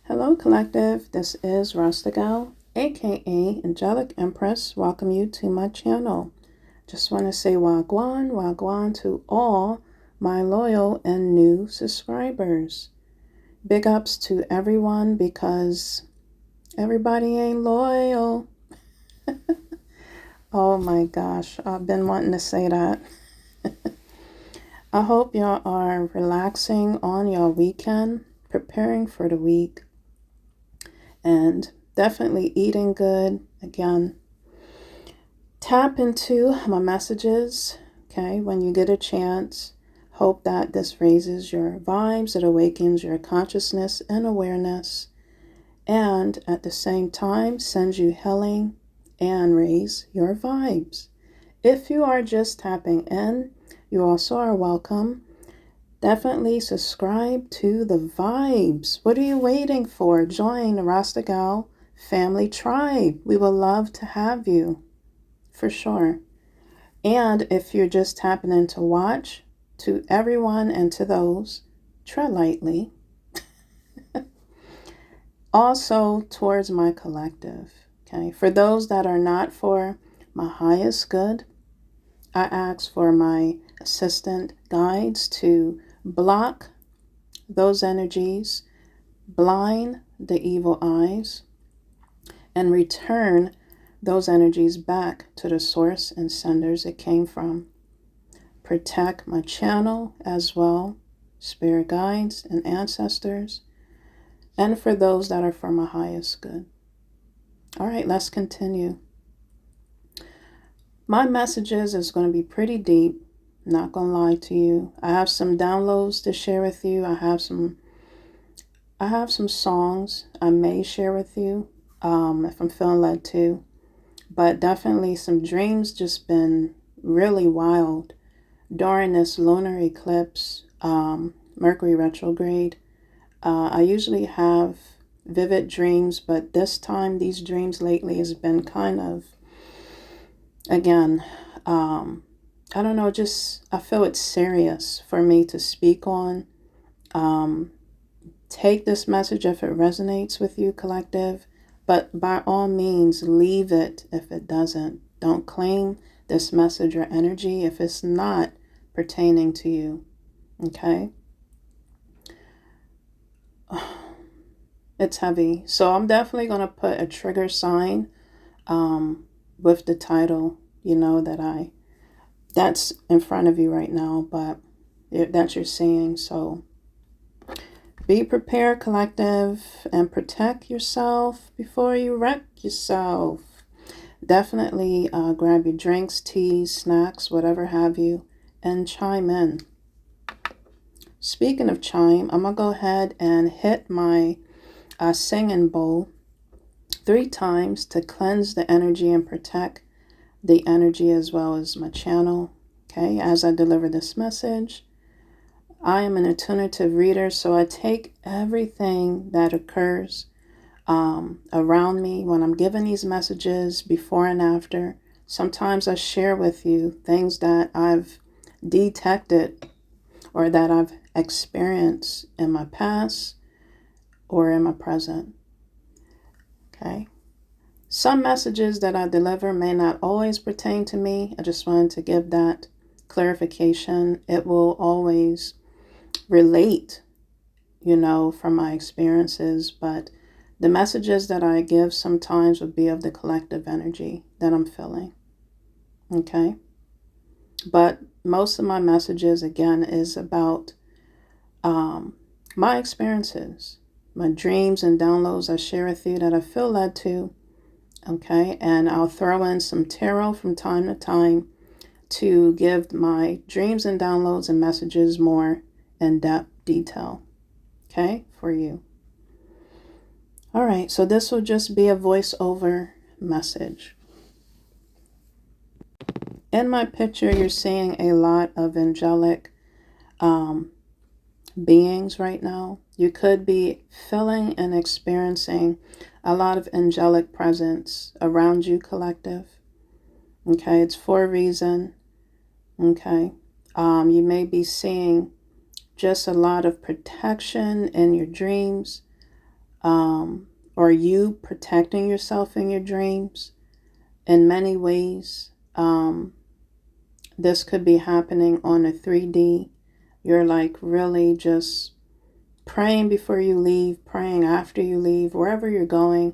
Hello, Collective. This is Rasta Gal, aka Angelic Empress. Welcome you to my channel. Just want to say wagwan, wagwan to all my loyal and new subscribers. Big ups to everyone because everybody ain't loyal. Oh my gosh, I've been wanting to say that. I hope y'all are relaxing on your weekend, preparing for the week, and definitely eating good. Again, tap into my messages, okay, when you get a chance. Hope that this raises your vibes, it awakens your consciousness and awareness, and at the same time sends you healing and raise your vibes. If you are just tapping in, you also are welcome. Definitely subscribe to the vibes. What are you waiting for? Join the Rasta Gal family tribe. We would love to have you, for sure. And if you're just tapping in to watch, to everyone and to those, tread lightly. Also towards my collective, okay? For those that are not for my highest good, I ask for my assistant guides to block those energies, blind the evil eyes, and return those energies back to the source and senders it came from. Protect my channel as well, spirit guides and ancestors, and for those that are for my highest good. All right, let's continue. My messages is going to be pretty deep, not going to lie to you. I have some downloads to share with you. I have some songs I may share with you if I'm feeling led to. But definitely some dreams just been really wild during this lunar eclipse, Mercury retrograde. I usually have vivid dreams, but this time these dreams lately has been kind of, again, I don't know, just I feel it's serious for me to speak on. Take this message if it resonates with you, collective, but by all means, leave it if it doesn't. Don't claim this message or energy if it's not pertaining to you, okay? It's heavy. So I'm definitely going to put a trigger sign with the title, that's in front of you right now, but that you're seeing. So be prepared, collective, and protect yourself before you wreck yourself. Definitely grab your drinks, teas, snacks, whatever have you, and chime in. Speaking of chime, I'm going to go ahead and hit my singing bowl 3 times to cleanse the energy and protect the energy as well as my channel. Okay, as I deliver this message, I am an intuitive reader, so I take everything that occurs around me when I'm giving these messages before and after. Sometimes I share with you things that I've detected or that I've experienced in my past or in my present. Okay. Some messages that I deliver may not always pertain to me. I just wanted to give that clarification. It will always relate, from my experiences, but the messages that I give sometimes would be of the collective energy that I'm feeling. Okay? But most of my messages, again, is about my experiences, my dreams and downloads I share with you that I feel led to. Okay? And I'll throw in some tarot from time to time to give my dreams and downloads and messages more in-depth detail. Okay? For you. All right, so this will just be a voiceover message. In my picture, you're seeing a lot of angelic beings right now. You could be feeling and experiencing a lot of angelic presence around you, collective. Okay, it's for a reason. Okay, you may be seeing just a lot of protection in your dreams. or you protecting yourself in your dreams in many ways. This could be happening on a 3D. You're like really just praying before you leave, praying after you leave, wherever you're going.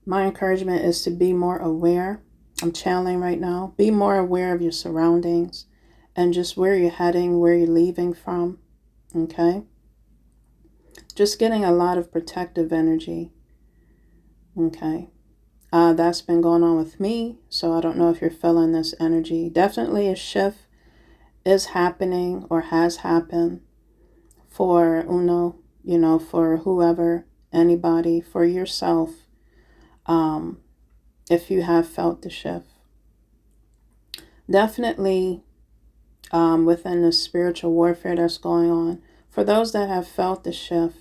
My encouragement is to be more aware. I'm channeling right now. Be more aware of your surroundings and just where you're heading, where you're leaving from. Okay? Just getting a lot of protective energy. Okay? That's been going on with me, so I don't know if you're feeling this energy. Definitely a shift is happening or has happened for Uno, for whoever, anybody, for yourself, if you have felt the shift. Definitely within the spiritual warfare that's going on. For those that have felt the shift,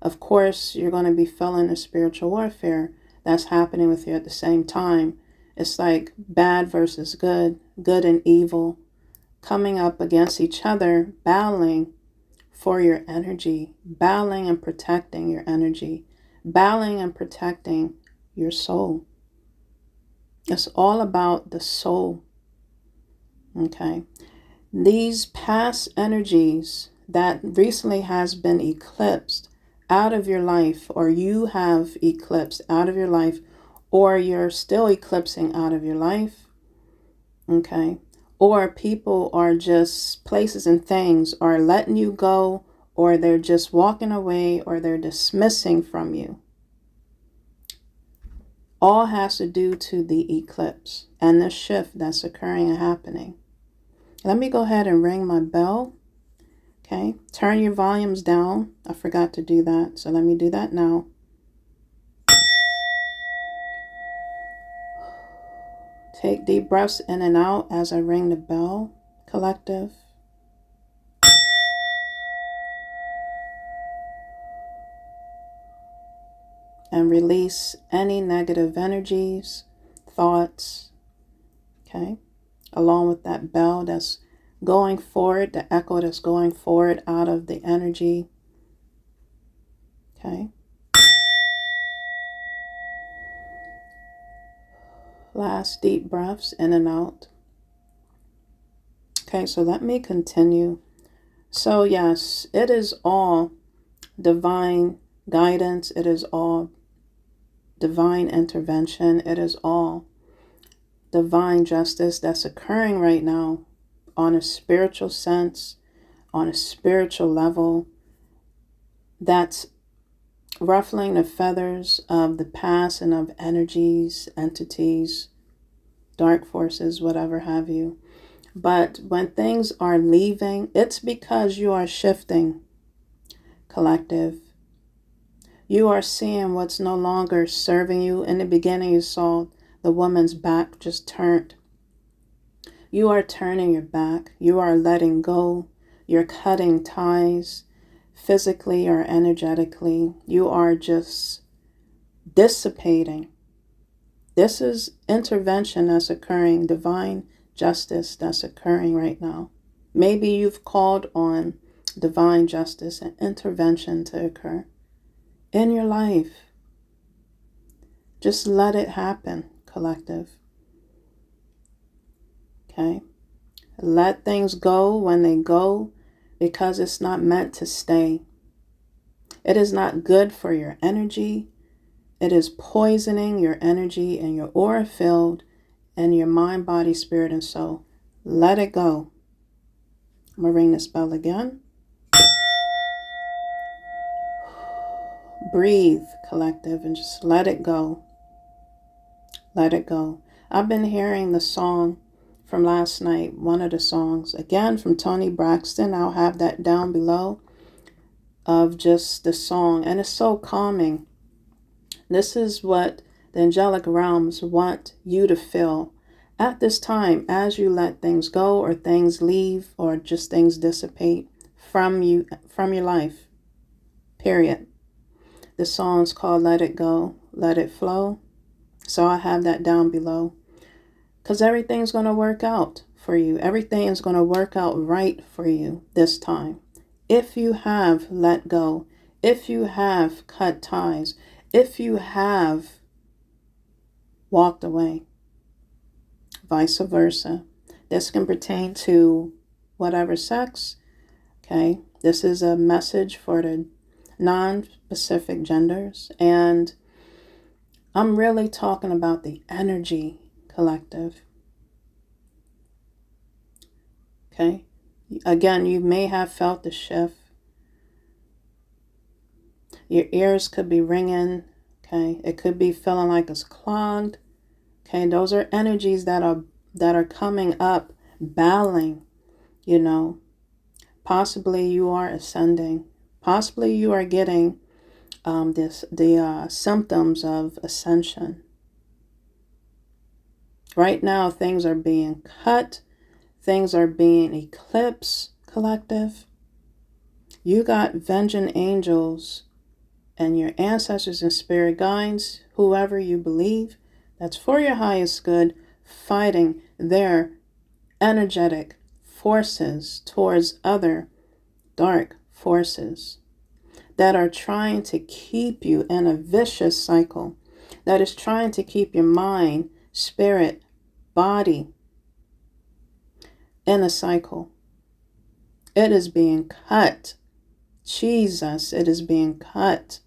of course, you're going to be feeling the spiritual warfare that's happening with you at the same time. It's like bad versus good, good and evil, coming up against each other, battling for your energy, battling and protecting your energy, battling and protecting your soul. It's all about the soul. Okay. These past energies that recently has been eclipsed out of your life, or you have eclipsed out of your life, or you're still eclipsing out of your life, okay? Or people are just, places and things are letting you go, or they're just walking away, or they're dismissing from you. All has to do to the eclipse and the shift that's occurring and happening. Let me go ahead and ring my bell. Okay, turn your volumes down. I forgot to do that, so let me do that now. Take deep breaths in and out as I ring the bell, collective. And release any negative energies, thoughts, okay? Along with that bell that's going forward, the echo that's going forward out of the energy, okay? Last deep breaths in and out. Okay, so let me continue. So yes, it is all divine guidance. It is all divine intervention. It is all divine justice that's occurring right now on a spiritual sense, on a spiritual level, that's ruffling the feathers of the past and of energies, entities, dark forces, whatever have you. But when things are leaving, it's because you are shifting, collective. You are seeing what's no longer serving you. In the beginning, you saw the woman's back just turned. You are turning your back. You are letting go. You're cutting ties, physically or energetically. You are just dissipating. This is intervention that's occurring, divine justice that's occurring right now. Maybe you've called on divine justice and intervention to occur in your life. Just let it happen, collective. Okay? Let things go when they go, because it's not meant to stay. It is not good for your energy. It is poisoning your energy and your aura field and your mind, body, spirit, and soul. Let it go. I'm going to ring this bell again. Breathe, collective, and just let it go. Let it go. I've been hearing the song from last night, one of the songs, again from Tony Braxton. I'll have that down below, of just the song, and it's so calming. This is what the angelic realms want you to feel at this time as you let things go, or things leave, or just things dissipate from you, from your life, period. The song's called Let It Go, Let It Flow. So I have that down below, because everything's going to work out for you. Everything is going to work out right for you this time. If you have let go, if you have cut ties, if you have walked away, vice versa. This can pertain to whatever sex, okay? This is a message for the non-specific genders, and I'm really talking about the energy collective, okay? Again, you may have felt the shift. Your ears could be ringing, okay? It could be feeling like it's clogged, okay? Those are energies that are coming up, battling, you know. Possibly you are ascending. Possibly you are getting the symptoms of ascension. Right now, things are being cut. Things are being eclipsed, collective. You got vengeance angels and your ancestors and spirit guides, whoever you believe, that's for your highest good, fighting their energetic forces towards other dark forces that are trying to keep you in a vicious cycle, that is trying to keep your mind, spirit, body in a cycle. It is being cut. Jesus, it is being cut.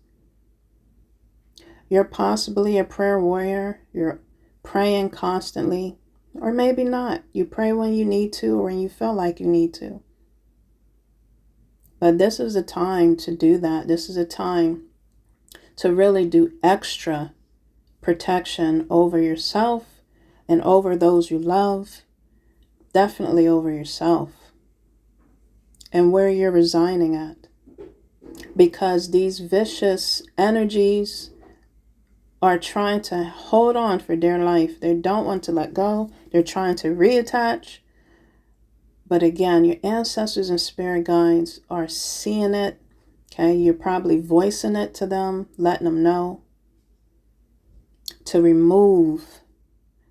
You're possibly a prayer warrior. You're praying constantly, or maybe not. You pray when you need to or when you feel like you need to. But this is a time to do that. This is a time to really do extra protection over yourself and over those you love. Definitely over yourself and where you're resigning at. Because these vicious energies are trying to hold on for dear life. They don't want to let go. They're trying to reattach. But again, your ancestors and spirit guides are seeing it. Okay, you're probably voicing it to them, letting them know to remove,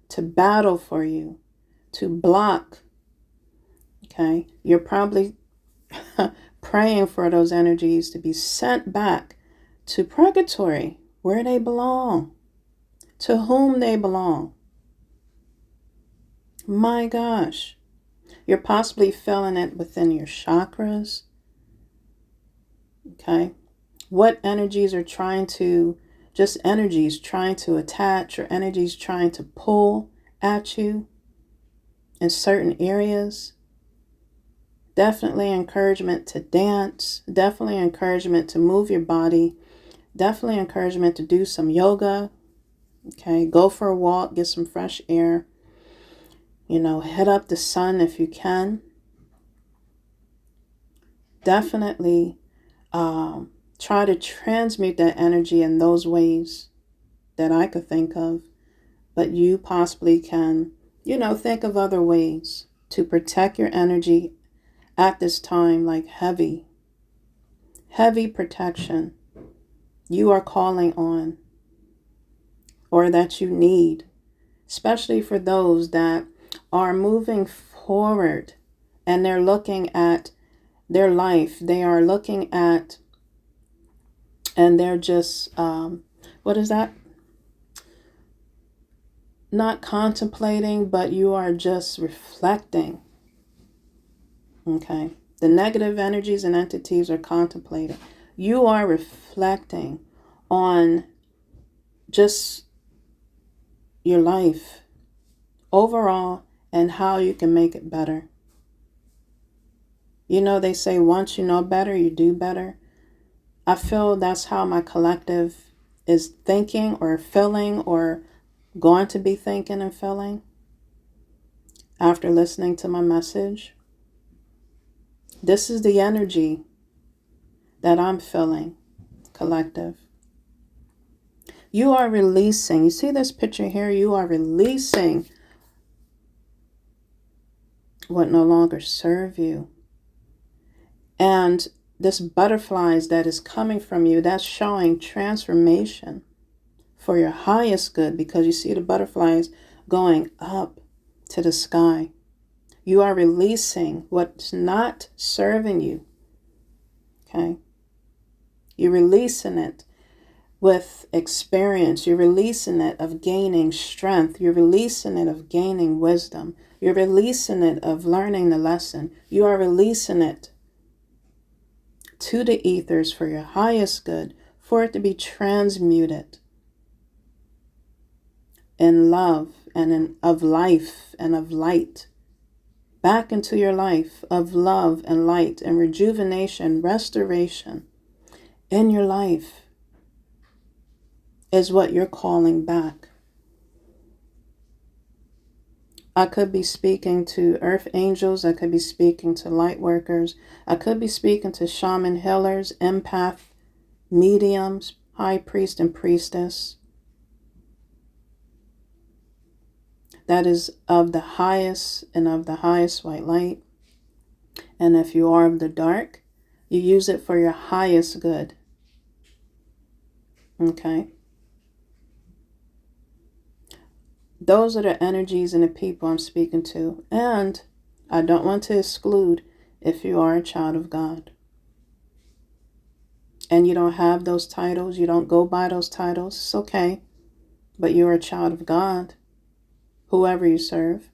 to battle for you, to block. Okay, you're probably praying for those energies to be sent back to purgatory, where they belong, to whom they belong. My gosh, you're possibly feeling it within your chakras. Okay, what energies are trying to, just energies trying to attach, or energies trying to pull at you in certain areas. Definitely encouragement to dance, definitely encouragement to move your body, definitely encouragement to do some yoga. Okay, go for a walk, get some fresh air. You know, head up the sun if you can. Definitely try to transmute that energy in those ways that I could think of. But you possibly can, you know, think of other ways to protect your energy at this time, like heavy protection you are calling on, or that you need, especially for those that are moving forward and they're looking at their life. They are looking at, and they're just, what is that? Not contemplating, but you are just reflecting. Okay. The negative energies and entities are contemplating. You are reflecting on just your life overall and how you can make it better. You know, they say once you know better, you do better. I feel that's how my collective is thinking or feeling, or going to be thinking and feeling after listening to my message. This is the energy that I'm feeling, collective. You are releasing. You see this picture here? You are releasing what no longer serve you. And this butterflies that is coming from you, that's showing transformation for your highest good, because you see the butterflies going up to the sky. You are releasing what's not serving you. Okay? You're releasing it with experience. You're releasing it of gaining strength. You're releasing it of gaining wisdom. You're releasing it of learning the lesson. You are releasing it to the ethers for your highest good, for it to be transmuted in love and of life and of light, back into your life of love and light and rejuvenation, restoration in your life is what you're calling back. I could be speaking to earth angels. I could be speaking to light workers. I could be speaking to shaman healers, empath, mediums, high priest and priestess. That is of the highest and of the highest white light. And if you are of the dark, you use it for your highest good. Okay? Those are the energies and the people I'm speaking to. And I don't want to exclude if you are a child of God. And you don't have those titles, you don't go by those titles, it's okay. But you're a child of God, whoever you serve.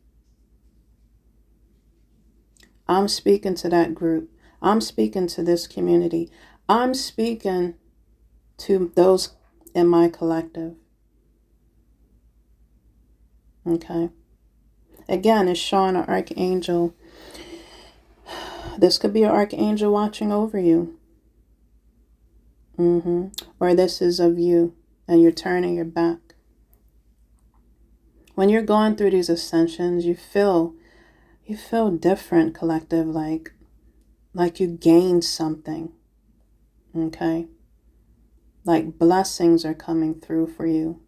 I'm speaking to that group. I'm speaking to this community. I'm speaking to those in my collective. Okay. Again, it's showing an archangel. This could be an archangel watching over you. Or this is of you and you're turning your back. When you're going through these ascensions, you feel different, collective, like you gained something. Okay? Like blessings are coming through for you.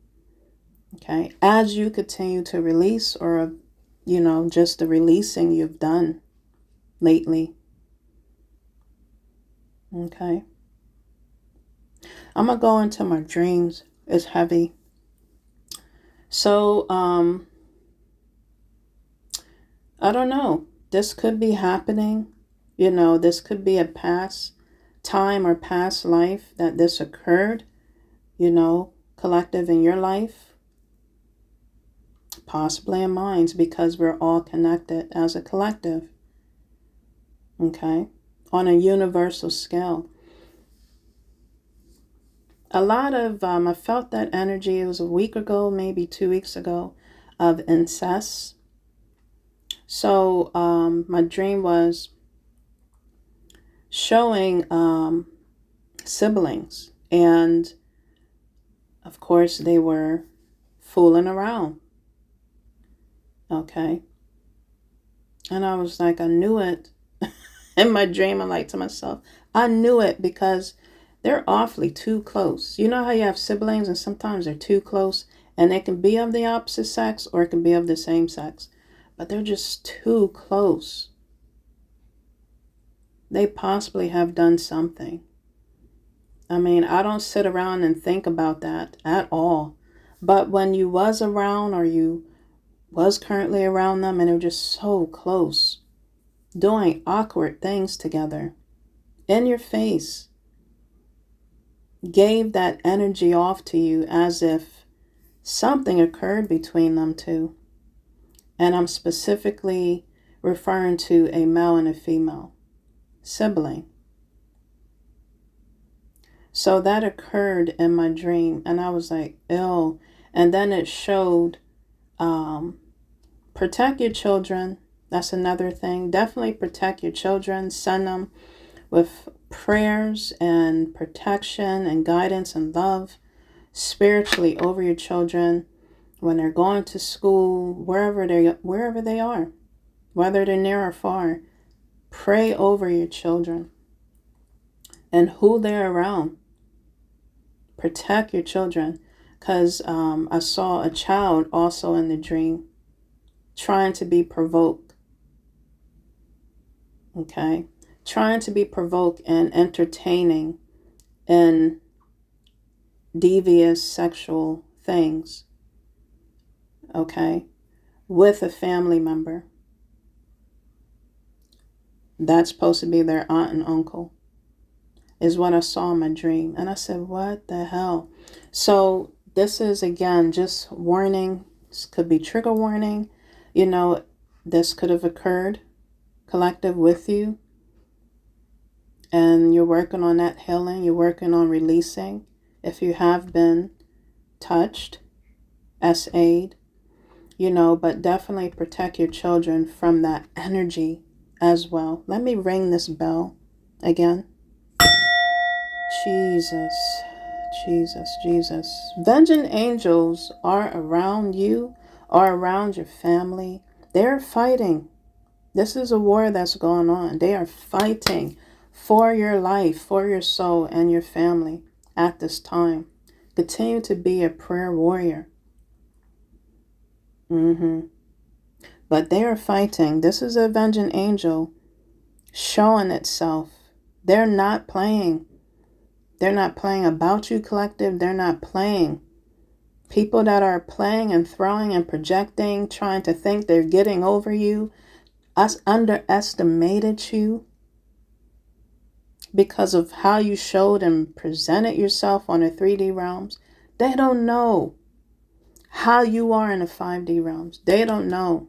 Okay? As you continue to release, or just the releasing you've done lately. Okay? I'm going to go into my dreams. It's heavy. So, I don't know. This could be happening. This could be a past time or past life that this occurred, collective in your life. Possibly in mine's, because we're all connected as a collective. Okay? On a universal scale. A lot of, I felt that energy, it was a week ago, maybe 2 weeks ago, of incest. So my dream was showing siblings. And, of course, they were fooling around. Okay? And I was like, I knew it. In my dream, I like to myself, I knew it, because they're awfully too close. You know how you have siblings and sometimes they're too close, and they can be of the opposite sex or it can be of the same sex, but they're just too close. They possibly have done something. I mean, I don't sit around and think about that at all. But when you was around, or you was currently around them, and they're just so close, doing awkward things together, in your face, gave that energy off to you as if something occurred between them two. And I'm specifically referring to a male and a female sibling. So that occurred in my dream, and I was like, ew. And then it showed, protect your children. That's another thing. Definitely protect your children. Send them with prayers and protection and guidance and love spiritually over your children when they're going to school, wherever they are, whether they're near or far. Pray over your children and who they're around. Protect your children, because I saw a child also in the dream trying to be provoked. Okay? Trying to be provoked and entertaining in devious sexual things. Okay? With a family member. That's supposed to be their aunt and uncle. is what I saw in my dream. And I said, what the hell? So this is, again, just warning. This could be trigger warning. You know, this could have occurred, collective, with you. And you're working on that healing. You're working on releasing. If you have been touched, SA'd, you know, but definitely protect your children from that energy as well. Let me ring this bell again. Jesus, Jesus, Jesus. Vengeance angels are around you, are around your family. They're fighting. This is a war that's going on. They are fighting for your life, for your soul, and your family at this time. Continue to be a prayer warrior. But they are fighting. This is a vengeance angel showing itself. They're not playing. They're not playing about you, collective. They're not playing. People that are playing and throwing and projecting, trying to think they're getting over you, us underestimated you because of how you showed and presented yourself on the 3D realms. They don't know how you are in the 5D realms. They don't know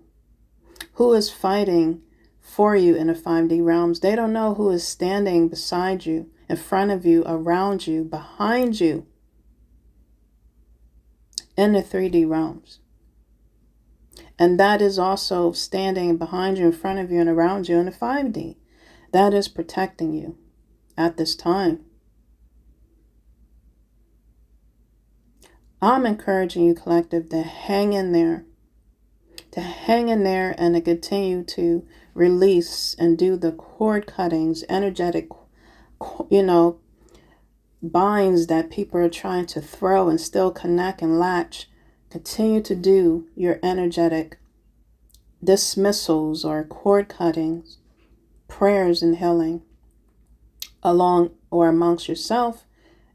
who is fighting for you in the 5D realms. They don't know who is standing beside you, in front of you, around you, behind you in the 3D realms. And that is also standing behind you, in front of you, and around you in the 5D. That is protecting you at this time. I'm encouraging you, collective, to hang in there. To hang in there and to continue to release and do the cord cuttings, energetic, you know, binds that people are trying to throw and still connect and latch. Continue to do your energetic dismissals or cord cuttings, prayers and healing along or amongst yourself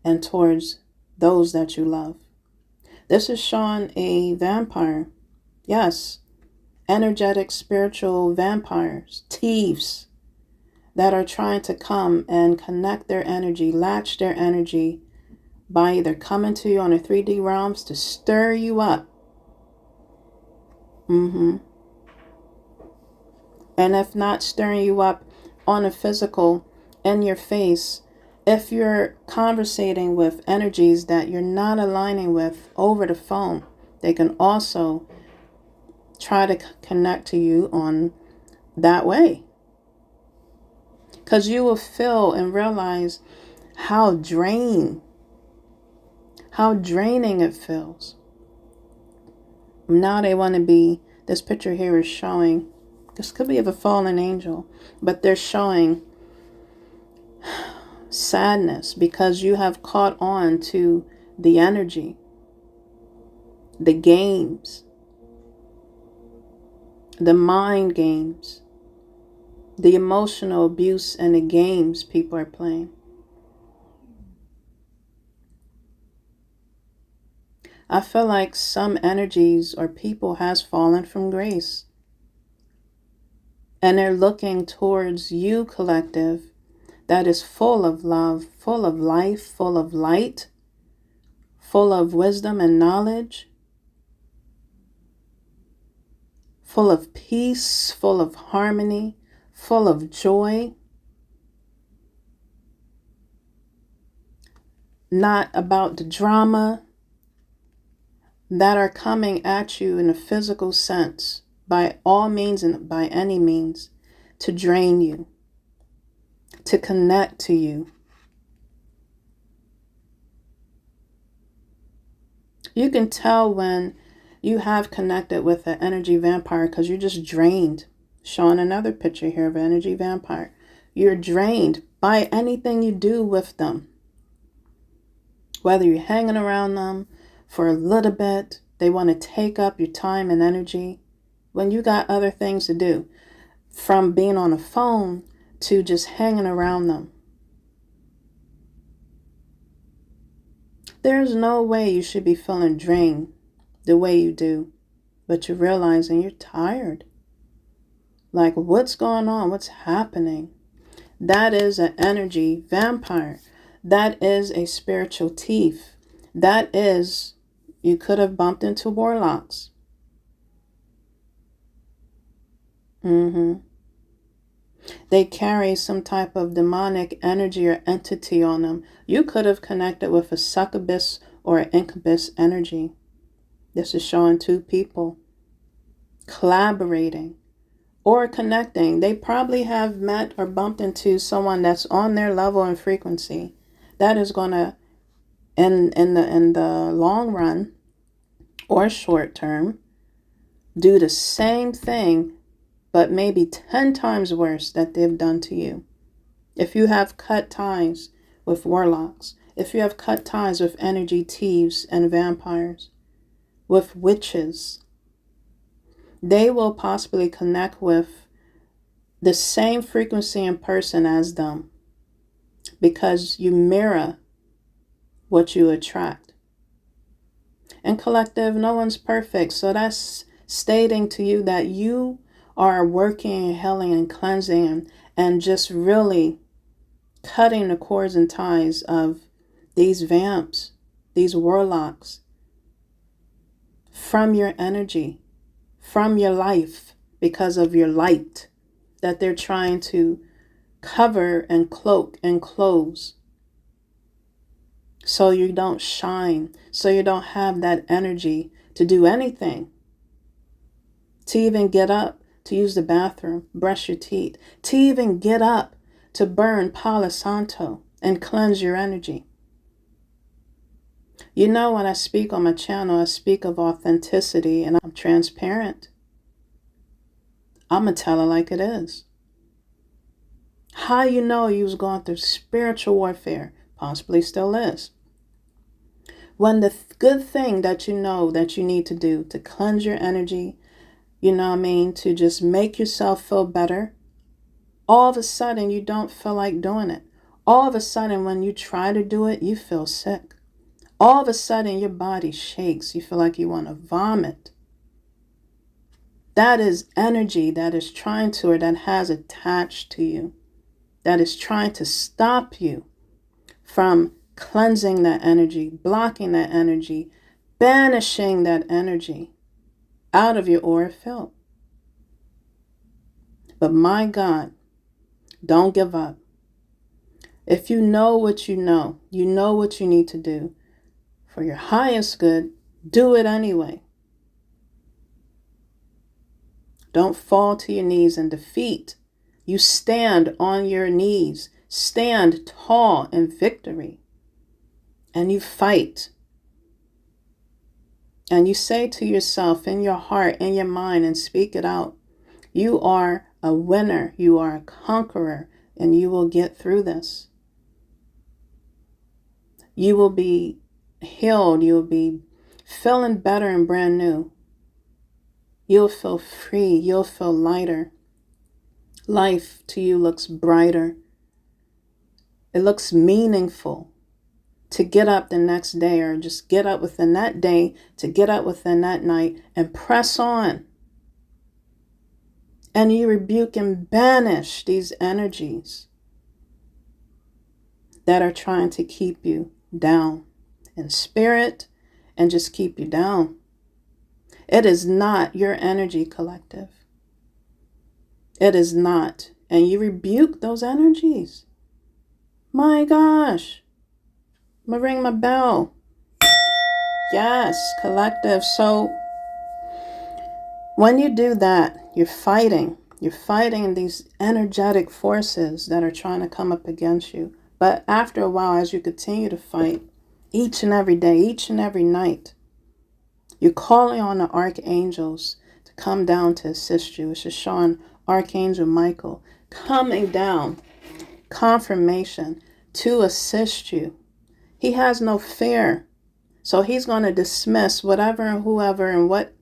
and towards those that you love. This is showing a vampire. Yes, energetic spiritual vampires, thieves that are trying to come and connect their energy, latch their energy by either coming to you on the 3D realms to stir you up. And if not stirring you up on a physical, in your face, if you're conversating with energies that you're not aligning with over the phone, they can also try to connect to you on that way. Because you will feel and realize how draining it feels. Now they want to be, this picture here is showing, this could be of a fallen angel, but they're showing sadness because you have caught on to the energy, the games, the mind games, the emotional abuse and the games people are playing. I feel like some energies or people has fallen from grace. And they're looking towards you, collective, that is full of love, full of life, full of light, full of wisdom and knowledge, full of peace, full of harmony, full of joy. Not about the drama, that are coming at you in a physical sense, by all means and by any means, to drain you, to connect to you. You can tell when you have connected with an energy vampire because you're just drained. Showing another picture here of an energy vampire. You're drained by anything you do with them. Whether you're hanging around them for a little bit, they want to take up your time and energy when you got other things to do. From being on a phone to just hanging around them. There's no way you should be feeling drained the way you do, but you're realizing you're tired. Like, what's going on? What's happening? That is an energy vampire. That is a spiritual thief. That is, you could have bumped into warlocks. They carry some type of demonic energy or entity on them. You could have connected with a succubus or an incubus energy. This is showing two people collaborating or connecting. They probably have met or bumped into someone that's on their level and frequency. That is going to, in the long run or short term, do the same thing, but maybe 10 times worse that they've done to you. If you have cut ties with warlocks, if you have cut ties with energy thieves and vampires, with witches, they will possibly connect with the same frequency and person as them because you mirror what you attract. And collective, no one's perfect. So that's stating to you that you are working and healing and cleansing and just really cutting the cords and ties of these vamps, these warlocks, from your energy, from your life, because of your light that they're trying to cover and cloak and close, so you don't shine, so you don't have that energy to do anything, to even get up, to use the bathroom, brush your teeth, to even get up, to burn Palo Santo and cleanse your energy. You know, when I speak on my channel, I speak of authenticity and I'm transparent. I'm going to tell it like it is. How you know you was going through spiritual warfare, possibly still is, when the good thing that you know that you need to do to cleanse your energy, you know what I mean, to just make yourself feel better, all of a sudden you don't feel like doing it. All of a sudden when you try to do it, you feel sick. All of a sudden your body shakes. You feel like you want to vomit. That is energy that is trying to, or that has attached to you, that is trying to stop you from cleansing that energy, blocking that energy, banishing that energy out of your aura field. But my God, don't give up. If you know what you know what you need to do for your highest good, do it anyway. Don't fall to your knees in defeat. You stand on your knees, stand tall in victory, and you fight. And you say to yourself in your heart, in your mind, and speak it out, you are a winner, you are a conqueror, and you will get through this. You will be healed, you will be feeling better and brand new. You'll feel free, you'll feel lighter. Life to you looks brighter. It looks meaningful to get up the next day, or just get up within that day, to get up within that night and press on. And you rebuke and banish these energies that are trying to keep you down in spirit and just keep you down. It is not your energy, collective. It is not. And you rebuke those energies. My gosh. I'm going to ring my bell. Yes, collective. So when you do that, you're fighting. You're fighting these energetic forces that are trying to come up against you. But after a while, as you continue to fight, each and every day, each and every night, you're calling on the archangels to come down to assist you. It's just showing Archangel Michael coming down, confirmation, to assist you. He has no fear. So he's going to dismiss whatever and whoever and what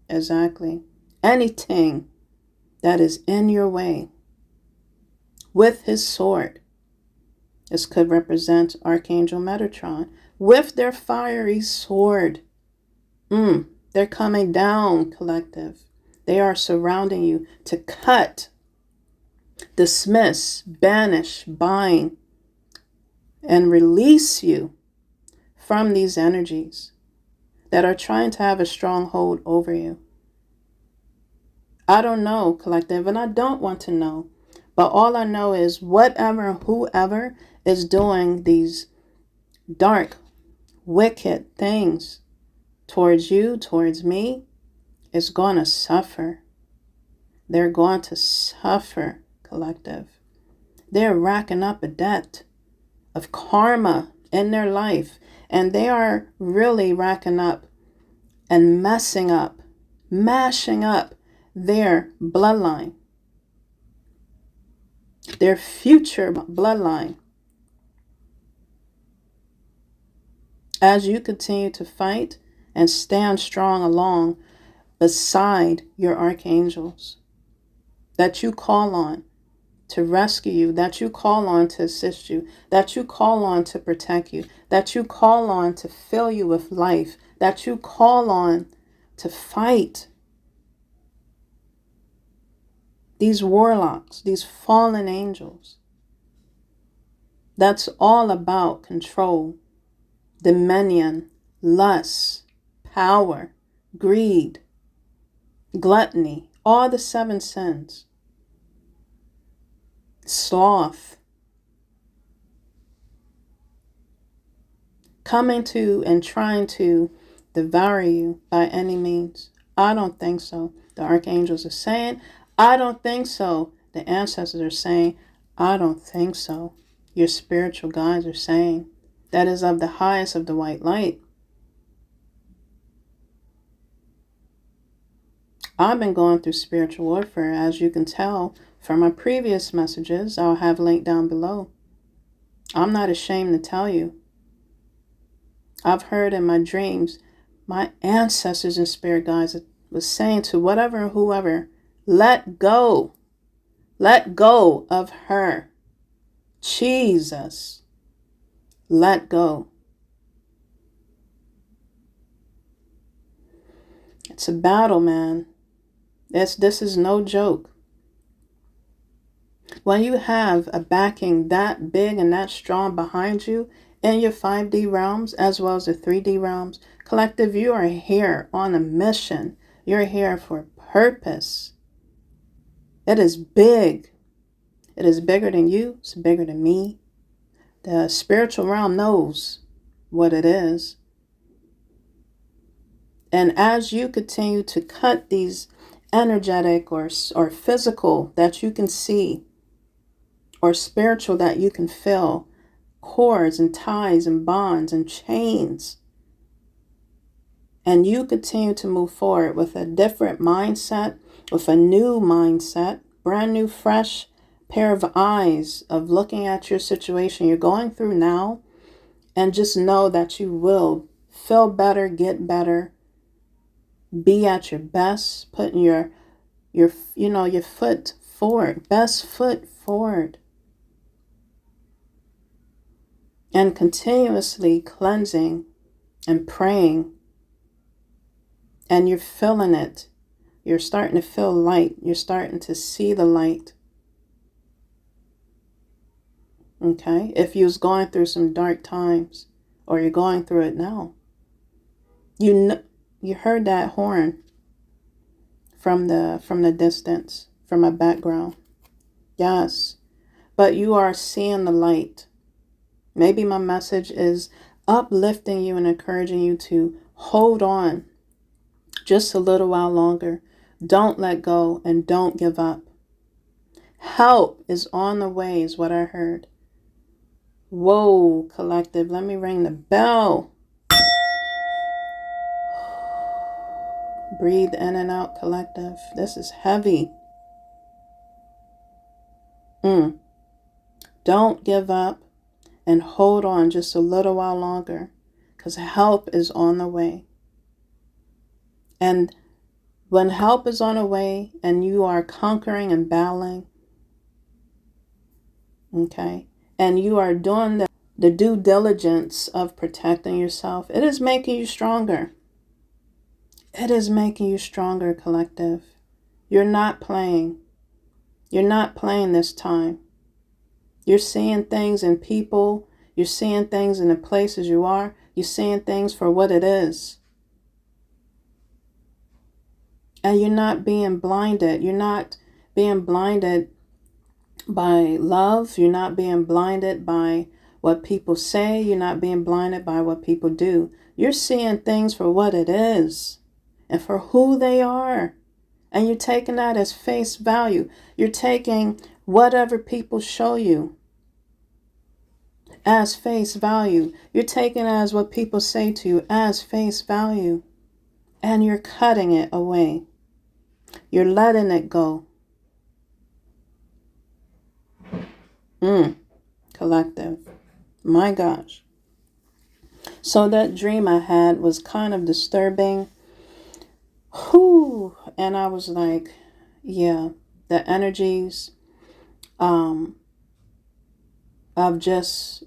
exactly, anything that is in your way with his sword. This could represent Archangel Metatron with their fiery sword. They're coming down, collective. They are surrounding you to cut dismiss, banish, bind, and release you from these energies that are trying to have a stronghold over you. I don't know, collective, and I don't want to know. But all I know is whatever, whoever is doing these dark, wicked things towards you, towards me, is going to suffer. They're going to suffer, collective. They're racking up a debt of karma in their life. And they are really racking up and messing up, mashing up their bloodline, their future bloodline. As you continue to fight and stand strong along beside your archangels that you call on to rescue you, that you call on to assist you, that you call on to protect you, that you call on to fill you with life, that you call on to fight these warlocks, these fallen angels. That's all about control, dominion, lust, power, greed, gluttony, all the 7 sins, sloth, coming to and trying to devour you by any means. I don't think so. The archangels are saying, I don't think so. The ancestors are saying, I don't think so. Your spiritual guides are saying, that is of the highest of the white light. I've been going through spiritual warfare, as you can tell from my previous messages. I'll have linked down below. I'm not ashamed to tell you. I've heard in my dreams, my ancestors and spirit guides was saying to whatever and whoever, let go. Let go of her. Jesus. Let go. It's a battle, man. This is no joke. When you have a backing that big and that strong behind you in your 5D realms as well as the 3D realms, collective, you are here on a mission. You're here for purpose. It is big. It is bigger than you. It's bigger than me. The spiritual realm knows what it is. And as you continue to cut these energetic or physical that you can see, or spiritual that you can feel, cords and ties and bonds and chains, and you continue to move forward with a different mindset, with a new mindset, brand new, fresh pair of eyes of looking at your situation you're going through now, and just know that you will feel better, get better, be at your best, putting your foot forward, best foot forward, and continuously cleansing and praying, and you're feeling it. You're starting to feel light. You're starting to see the light. Okay? If you was going through some dark times, or you're going through it now, you heard that horn from the distance, from a background. Yes. But you are seeing the light. Maybe my message is uplifting you and encouraging you to hold on just a little while longer. Don't let go and don't give up. Help is on the way is what I heard. Whoa, collective, let me ring the bell. Breathe in and out, collective. This is heavy. Don't give up and hold on just a little while longer, because help is on the way. And when help is on the way and you are conquering and battling, okay, and you are doing the due diligence of protecting yourself, it is making you stronger. It is making you stronger, collective. You're not playing. You're not playing this time. You're seeing things in people. You're seeing things in the places you are. You're seeing things for what it is. And you're not being blinded. You're not being blinded by love. You're not being blinded by what people say. You're not being blinded by what people do. You're seeing things for what it is and for who they are. And you're taking that as face value. You're taking whatever people show you as face value. You're taking as what people say to you as face value. And you're cutting it away. You're letting it go. Collective. My gosh. So that dream I had was kind of disturbing. Whew. And I was like, yeah, the energies of just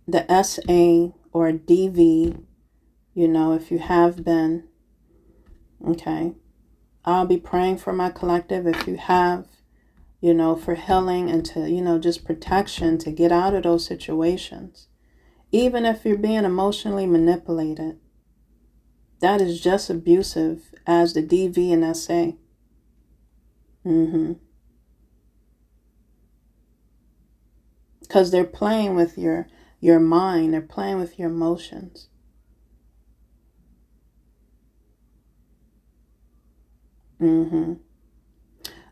the SA or DV, if you have been, okay. I'll be praying for my collective if you have, for healing and to, just protection to get out of those situations. Even if you're being emotionally manipulated, that is just abusive as the DV and SA. Because they're playing with your mind. They're playing with your emotions.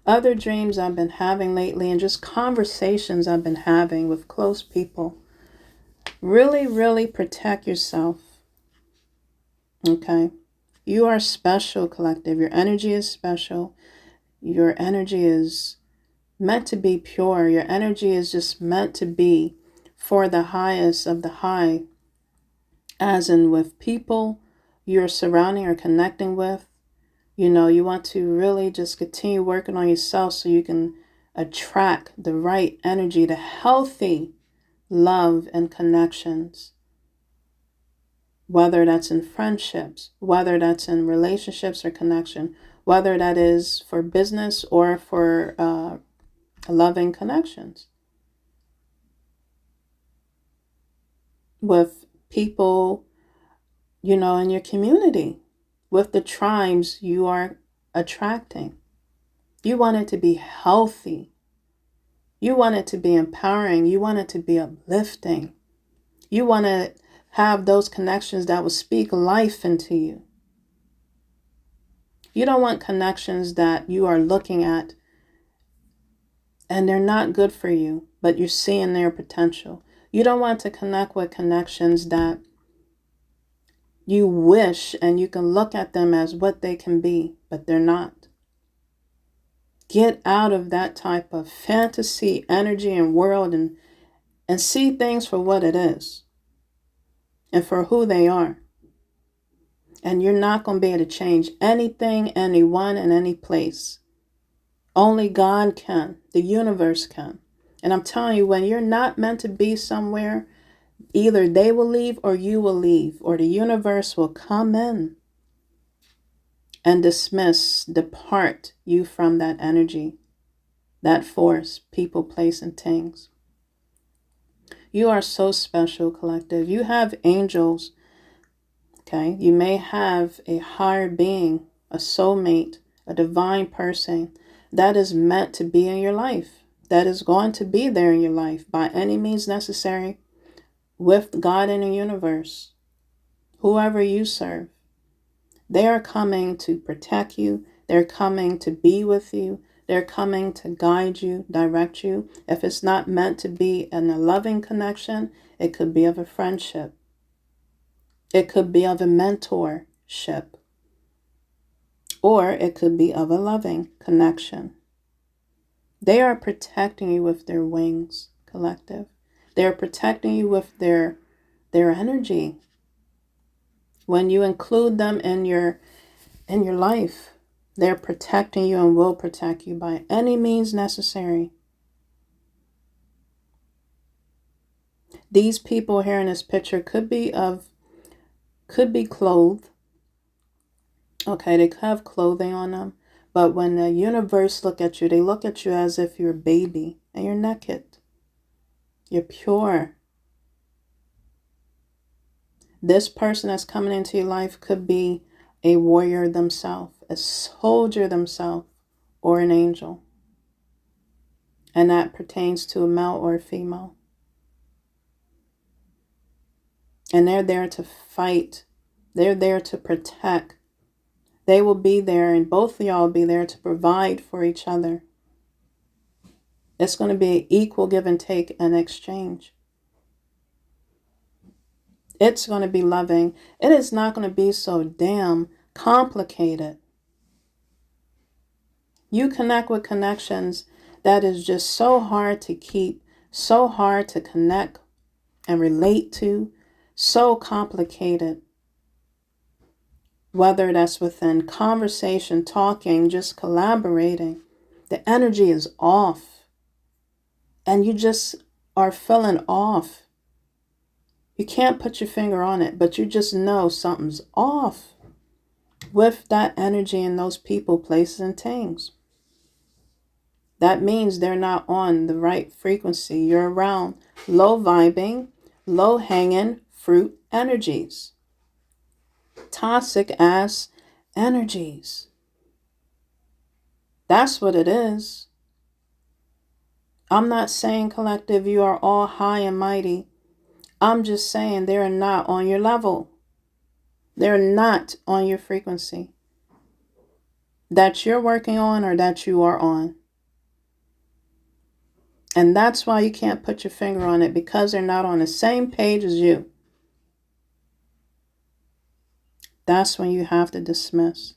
Other dreams I've been having lately and just conversations I've been having with close people. Really, really protect yourself. Okay? You are special, collective. Your energy is special. Your energy is meant to be pure. Your energy is just meant to be for the highest of the high. As in with people you're surrounding or connecting with. You want to really just continue working on yourself so you can attract the right energy, the healthy love and connections. Whether that's in friendships, whether that's in relationships or connection, whether that is for business or for loving connections. With people, in your community, with the tribes you are attracting. You want it to be healthy. You want it to be empowering. You want it to be uplifting. You want to have those connections that will speak life into you. You don't want connections that you are looking at and they're not good for you, but you're seeing their potential. You don't want to connect with connections that you wish and you can look at them as what they can be, but they're not. Get out of that type of fantasy, energy, and world and see things for what it is and for who they are. And you're not going to be able to change anything, anyone, and any place. Only God can. The universe can. And I'm telling you, when you're not meant to be somewhere, either they will leave or you will leave, or the universe will come in and depart you from that energy, that force, people, place, and things. You are so special, collective. You have angels, okay? You may have a higher being, a soulmate, a divine person that is meant to be in your life, that is going to be there in your life by any means necessary with God in the universe, whoever you serve. They are coming to protect you. They're coming to be with you. They're coming to guide you, direct you. If it's not meant to be in a loving connection, it could be of a friendship. It could be of a mentorship. Or it could be of a loving connection. They are protecting you with their wings, collective. They're protecting you with their energy. When you include them in your life, they're protecting you and will protect you by any means necessary. These people here in this picture could be clothed. Okay, they have clothing on them, But when the universe look at you, they look at you as if you're a baby and you're naked. You're pure. This person that's coming into your life could be a warrior themselves, a soldier themselves, or an angel. And that pertains to a male or a female. And they're there to fight. They're there to protect. They will be there, and both of y'all will be there to provide for each other. It's going to be an equal give and take and exchange. It's going to be loving. It is not going to be so damn complicated. You connect with connections that is just so hard to keep, so hard to connect and relate to, so complicated. Whether that's within conversation, talking, just collaborating, the energy is off. And you just are feeling off. You can't put your finger on it, but you just know something's off with that energy in those people, places, and things. That means they're not on the right frequency. You're around low vibing, low hanging fruit energies. Toxic ass energies. That's what it is. I'm not saying, collective, you are all high and mighty. I'm just saying they're not on your level. They're not on your frequency that you're working on or that you are on. And that's why you can't put your finger on it, because they're not on the same page as you. That's when you have to dismiss.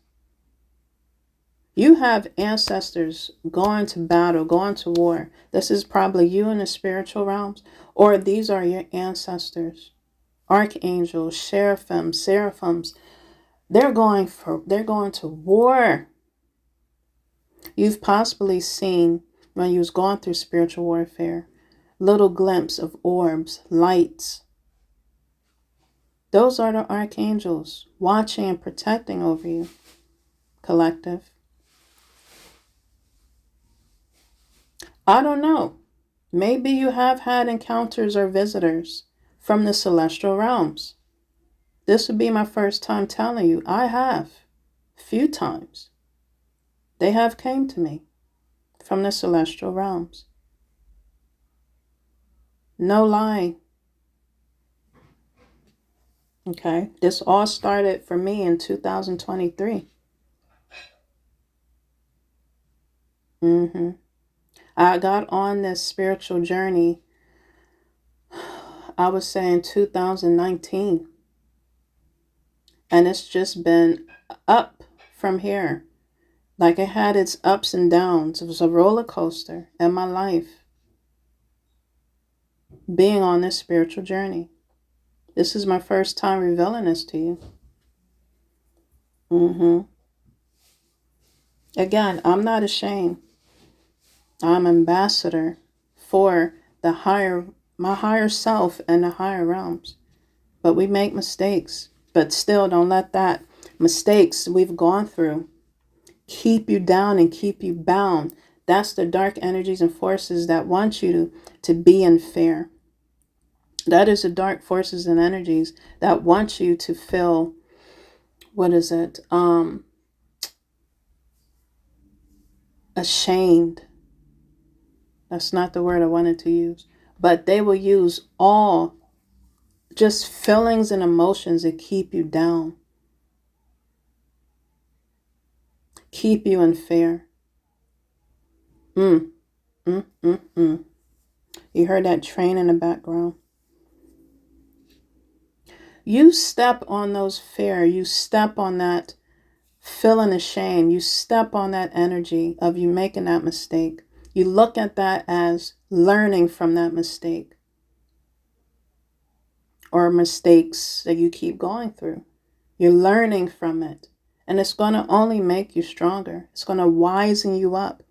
You have ancestors going to battle, going to war. This is probably you in the spiritual realms, or these are your ancestors. Archangels, seraphims. They're going to war. You've possibly seen, when you was going through spiritual warfare, little glimpse of orbs, lights. Those are the archangels watching and protecting over you, collective. I don't know. Maybe you have had encounters or visitors from the celestial realms. This would be my first time telling you. I have. Few times. They have came to me from the celestial realms. No lie. Okay. This all started for me in 2023. I got on this spiritual journey, I would say in 2019. And it's just been up from here. Like, it had its ups and downs. It was a roller coaster in my life, being on this spiritual journey. This is my first time revealing this to you. Again, I'm not ashamed. I'm ambassador for my higher self and the higher realms. But we make mistakes. But still, don't let that mistakes we've gone through keep you down and keep you bound. That's the dark energies and forces that want you to be in fear. That is the dark forces and energies that want you to feel, ashamed. That's not the word I wanted to use. But they will use all just feelings and emotions to keep you down. Keep you in fear. You heard that train in the background. You step on those fear. You step on that feeling ashamed. You step on that energy of you making that mistake. You look at that as learning from that mistake or mistakes that you keep going through. You're learning from it. And it's going to only make you stronger. It's going to wisen you up.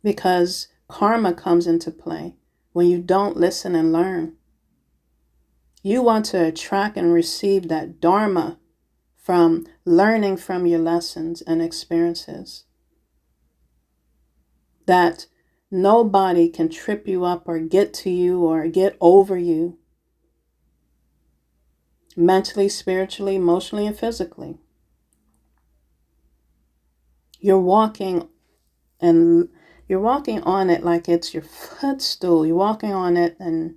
Because karma comes into play when you don't listen and learn. You want to attract and receive that dharma from learning from your lessons and experiences. That nobody can trip you up or get to you or get over you mentally, spiritually, emotionally, and physically. You're walking on it like it's your footstool. You're walking on it and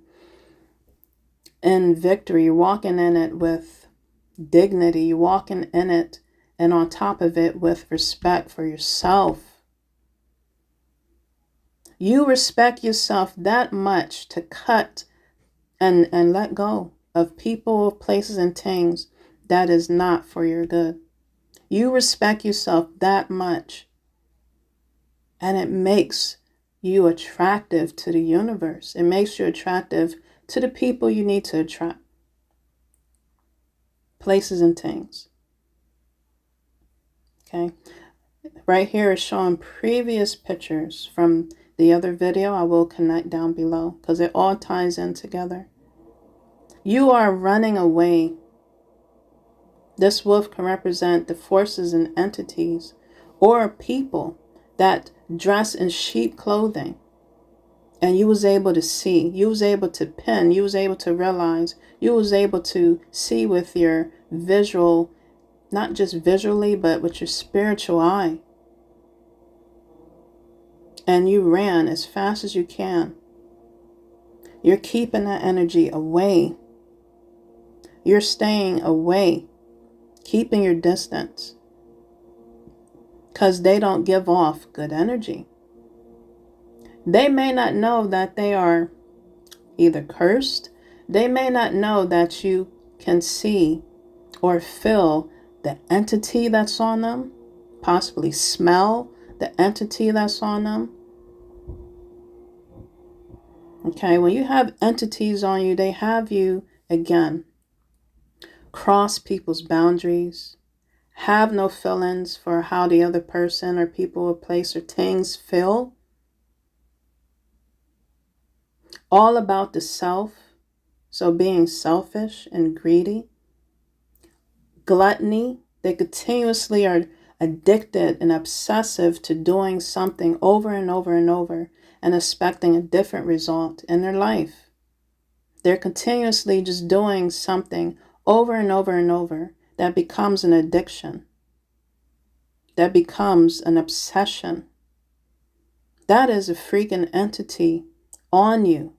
in victory. You're walking in it with dignity. You're walking in it and on top of it with respect for yourself. You respect yourself that much to cut and let go of people, places, and things that is not for your good. You respect yourself that much, and it makes you attractive to the universe. It makes you attractive to the people you need to attract, places and things. Okay, right here is showing previous pictures from the other video. I will connect down below because it all ties in together. You are running away. This wolf can represent the forces and entities or people that dress in sheep clothing. And you was able to see, you was able to pin, you was able to realize, you was able to see with your visual, not just visually, but with your spiritual eye. And you ran as fast as you can. You're keeping that energy away. You're staying away, keeping your distance. Because they don't give off good energy. They may not know that they are either cursed. They may not know that you can see or feel the entity that's on them, possibly smell the entity that's on them. Okay, when you have entities on you, they have you, again, cross people's boundaries, have no feelings for how the other person or people or place or things feel. All about the self, so being selfish and greedy. Gluttony, they continuously are addicted and obsessive to doing something over and over and over and expecting a different result in their life. They're continuously just doing something over and over and over that becomes an addiction, that becomes an obsession. That is a freaking entity on you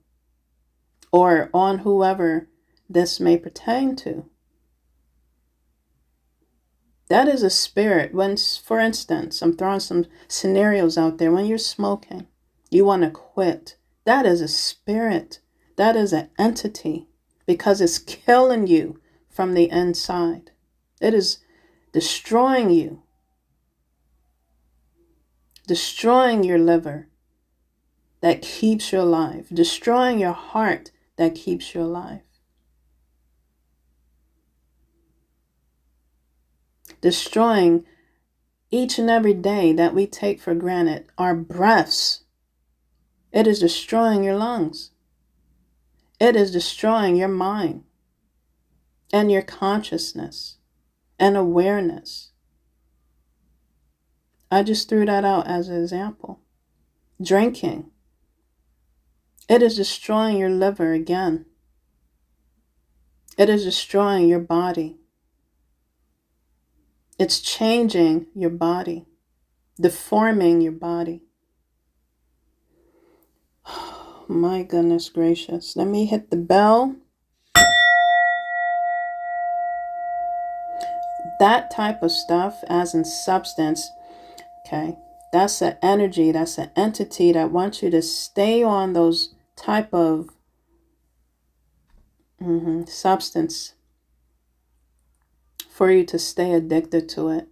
or on whoever this may pertain to. That is a spirit. When, for instance, I'm throwing some scenarios out there. When you're smoking, you want to quit. That is a spirit. That is an entity because it's killing you from the inside. It is destroying you, destroying your liver that keeps you alive, destroying your heart that keeps you alive, destroying each and every day that we take for granted, our breaths. It is destroying your lungs. It is destroying your mind and your consciousness and awareness. I just threw that out as an example. Drinking. It is destroying your liver again. It is destroying your body. It's changing your body, deforming your body. Oh, my goodness gracious. Let me hit the bell. That type of stuff, as in substance, okay, that's an energy, that's an entity that wants you to stay on those type of substance for you to stay addicted to it,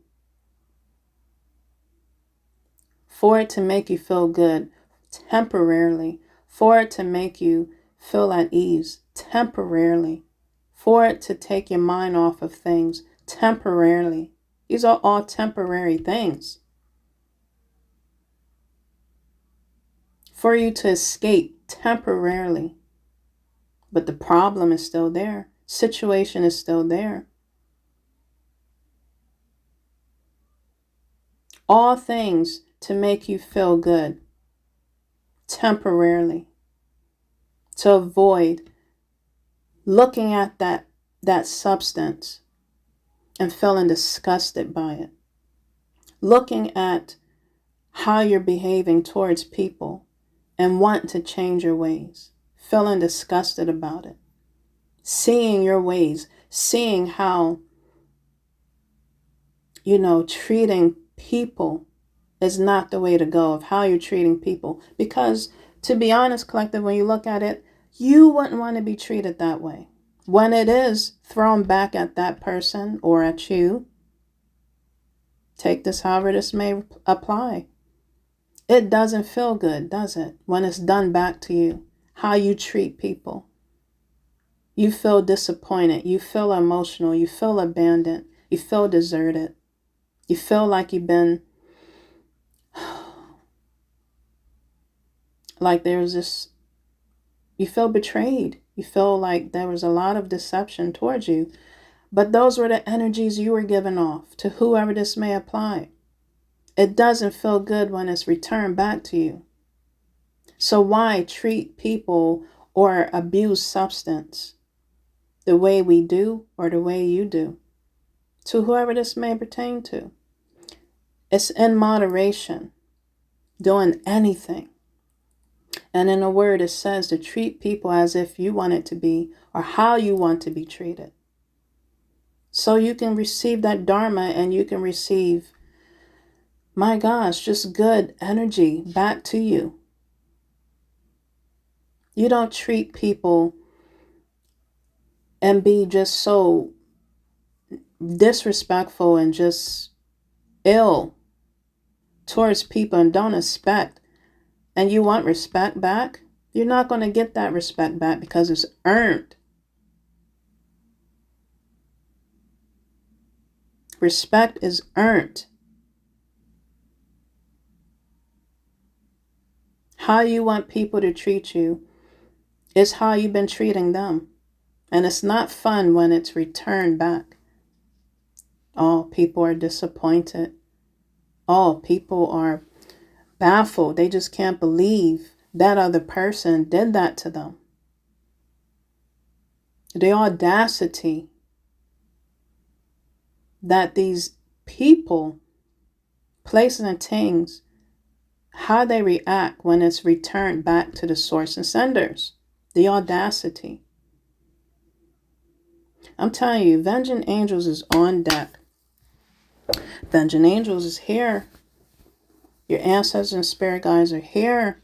for it to make you feel good temporarily, for it to make you feel at ease temporarily, for it to take your mind off of things temporarily. These are all temporary things. For you to escape temporarily. But the problem is still there. Situation is still there. All things to make you feel good temporarily, to avoid looking at that substance and feeling disgusted by it, looking at how you're behaving towards people and want to change your ways, feeling disgusted about it, seeing your ways, seeing how, treating people is not the way to go, of how you're treating people. Because to be honest, collective, when you look at it, you wouldn't want to be treated that way. When it is thrown back at that person or at you, take this however this may apply. It doesn't feel good, does it? When it's done back to you, how you treat people. You feel disappointed. You feel emotional. You feel abandoned. You feel deserted. You feel like you've been, like there's this, you feel betrayed. You feel like there was a lot of deception towards you. But those were the energies you were giving off to whoever this may apply. It doesn't feel good when it's returned back to you. So why treat people or abuse substance the way we do or the way you do to whoever this may pertain to? It's in moderation, doing anything. And in a word, it says to treat people as if you want it to be or how you want to be treated. So you can receive that dharma and you can receive, my gosh, just good energy back to you. You don't treat people and be just so disrespectful and just ill towards people and don't expect, and you want respect back. You're not going to get that respect back because it's earned. Respect is earned. How you want people to treat you is how you've been treating them. And it's not fun when it's returned back. Oh, people are disappointed. Oh, people are baffled. They just can't believe that other person did that to them. The audacity that these people, places and things, how they react when it's returned back to the source and senders. The audacity. I'm telling you, Vengeance Angels is on deck. Vengeance Angels is here. Your ancestors and spirit guides are here.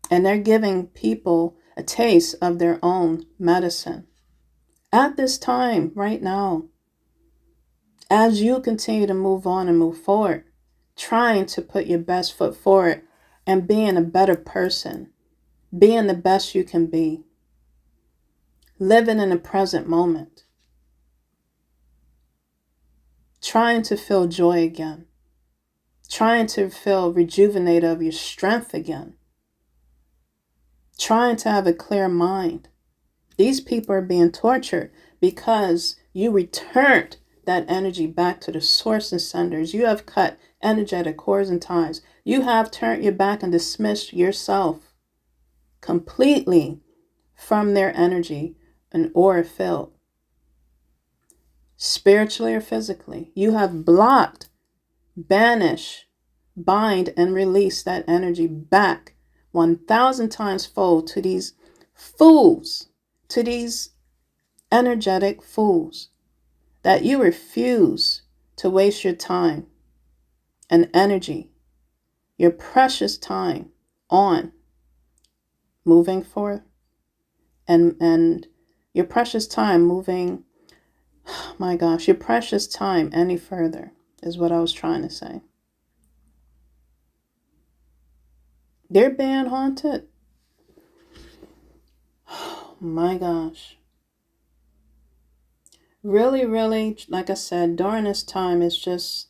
And they're giving people a taste of their own medicine. At this time, right now, as you continue to move on and move forward, trying to put your best foot forward and being a better person, being the best you can be, living in the present moment, trying to feel joy again, trying to feel rejuvenated of your strength again, trying to have a clear mind. These people are being tortured because you returned that energy back to the source and senders. You have cut energetic cords and ties. You have turned your back and dismissed yourself completely from their energy and aura field. Spiritually or physically, you have blocked, banished, bind, and release that energy back 1,000 times fold to these fools, to these energetic fools, that you refuse to waste your time and energy, your precious time on moving forth and your precious time moving, my gosh, your precious time any further is what I was trying to say. They're being haunted. Oh my gosh. Really, really, like I said, during this time, it's just